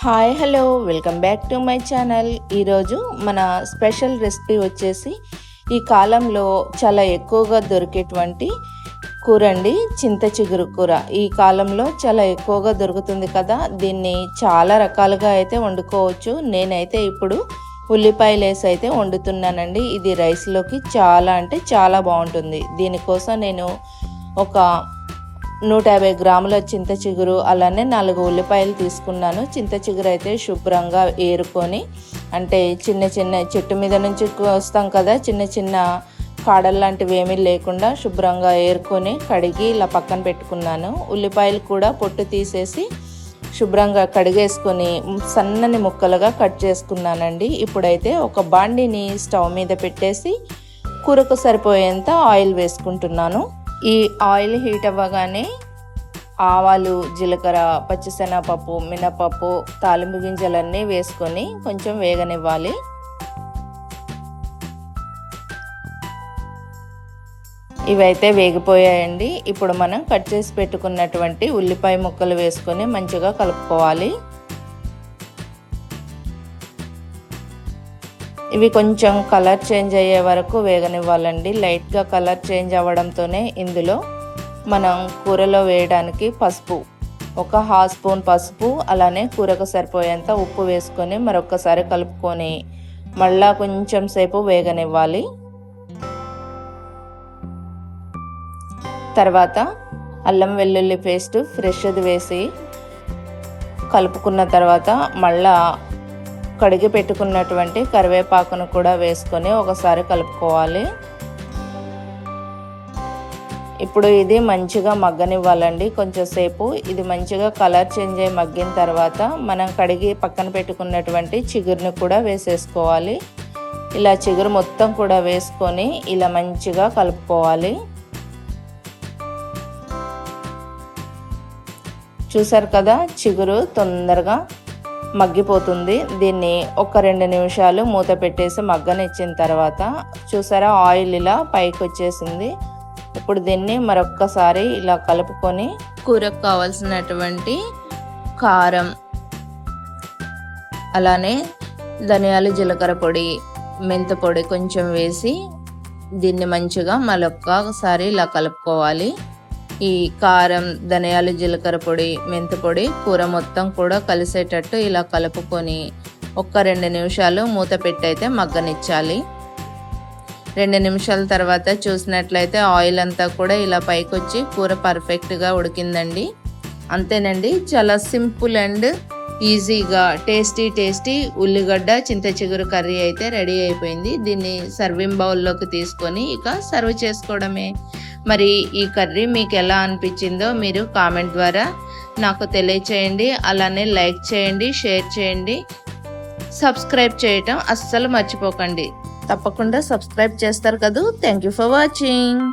Hi hello welcome back to my channel. ఈరోజు మన special recipe వచ్చేసి ఈ కాలంలో చాలా ఎక్కువగా దొరికేటువంటి కూర అండి, చింత చిగురు కూర. ఈ కాలంలో చాలా ఎక్కువగా దొరుకుతుంది కదా, దీన్ని చాలా రకాలుగా అయితే వండుకోవచ్చు. నేనైతే ఇప్పుడు ఉల్లిపాయలు వేసి అయితే వండుతున్నానండి. ఇది రైస్లోకి చాలా అంటే చాలా బాగుంటుంది. దీనికోసం నేను ఒక 150 గ్రాముల చింత చిగురు, అలానే 4 ఉల్లిపాయలు తీసుకున్నాను. చింత చిగురు అయితే శుభ్రంగా ఏరుకొని, అంటే చిన్న చిన్న చెట్టు మీద నుంచి వస్తాం కదా, చిన్న చిన్న కాడలు లాంటివి ఏమీ లేకుండా శుభ్రంగా ఏరుకొని కడిగి ఇలా పక్కన పెట్టుకున్నాను. ఉల్లిపాయలు కూడా పొట్టు తీసేసి శుభ్రంగా కడిగేసుకొని సన్నని ముక్కలుగా కట్ చేసుకున్నానండి. ఇప్పుడైతే ఒక బాండిని స్టవ్ మీద పెట్టేసి కూరకు సరిపోయేంత ఆయిల్ వేసుకుంటున్నాను. ఈ ఆయిల్ హీట్ అవ్వగానే ఆవాలు, జీలకర్ర, పచ్చిశనగపప్పు, మినపప్పు, తాలింపు గింజలన్నీ వేసుకొని కొంచెం వేగనివ్వాలి. ఇవైతే వేగిపోయాయండి. ఇప్పుడు మనం కట్ చేసి పెట్టుకున్నటువంటి ఉల్లిపాయ ముక్కలు వేసుకొని మంచిగా కలుపుకోవాలి. ఇవి కొంచెం కలర్ చేంజ్ అయ్యే వరకు వేగనివ్వాలండి. లైట్గా కలర్ చేంజ్ అవ్వడంతోనే ఇందులో మనం కూరలో వేయడానికి పసుపు, ఒక 1/2 స్పూన్ పసుపు, అలానే కూరకు సరిపోయేంత ఉప్పు వేసుకొని మరొకసారి కలుపుకొని మళ్ళా కొంచెం సేపు వేగనివ్వాలి. తర్వాత అల్లం వెల్లుల్లి పేస్ట్ ఫ్రెష్ది వేసి కలుపుకున్న తర్వాత మళ్ళా కడిగి పెట్టుకున్నటువంటి కరివేపాకును కూడా వేసుకొని ఒకసారి కలుపుకోవాలి. ఇప్పుడు ఇది మంచిగా మగ్గనివ్వాలండి. కొంచెం సేపు ఇది మంచిగా కలర్ చేంజ్ అయ్యి మగ్గిన తర్వాత మనం కడిగి పక్కన పెట్టుకున్నటువంటి చిగురుని కూడా వేసేసుకోవాలి. ఇలా చిగురు మొత్తం కూడా వేసుకొని ఇలా మంచిగా కలుపుకోవాలి. చూసారు కదా, చిగురు తొందరగా మగ్గిపోతుంది. దీన్ని ఒక 2 నిమిషాలు మూత పెట్టేసి మగ్గనిచ్చిన తర్వాత చూసారా, ఆయిల్ ఇలా పైకి వచ్చేసింది. ఇప్పుడు దీన్ని మరొక్కసారి ఇలా కలుపుకొని కూరకు కావాల్సినటువంటి కారం, అలానే ధనియాలు, జీలకర్ర పొడి, మెంతి పొడి కొంచెం వేసి దీన్ని మంచిగా మరొక్కసారి ఇలా కలుపుకోవాలి. ఈ కారం, ధనియాలు, జీలకర్ర పొడి, మెంతి పొడి కూర మొత్తం కూడా కలిసేటట్టు ఇలా కలుపుకొని ఒక 2 నిమిషాలు మూత పెట్టయితే మగ్గనిచ్చాలి. 2 నిమిషాల తర్వాత చూసినట్లయితే ఆయిల్ అంతా కూడా ఇలా పైకి వచ్చి కూర పర్ఫెక్ట్గా ఉడికిందండి. అంతేనండి, చాలా సింపుల్ అండ్ ఈజీగా టేస్టీ ఉల్లిగడ్డ చింత చిగురు కర్రీ అయితే రెడీ అయిపోయింది. దీన్ని సర్వింగ్ బౌల్లోకి తీసుకొని ఇక సర్వ్ చేసుకోవడమే. మరి ఈ కర్రీ మీకు ఎలా అనిపించిందో మీరు కామెంట్ ద్వారా నాకు తెలియచేయండి. అలానే లైక్ చేయండి, షేర్ చేయండి, సబ్స్క్రైబ్ చేయటం అస్సలు మర్చిపోకండి. తప్పకుండా సబ్స్క్రైబ్ చేస్తారు కదా. Thank you for watching.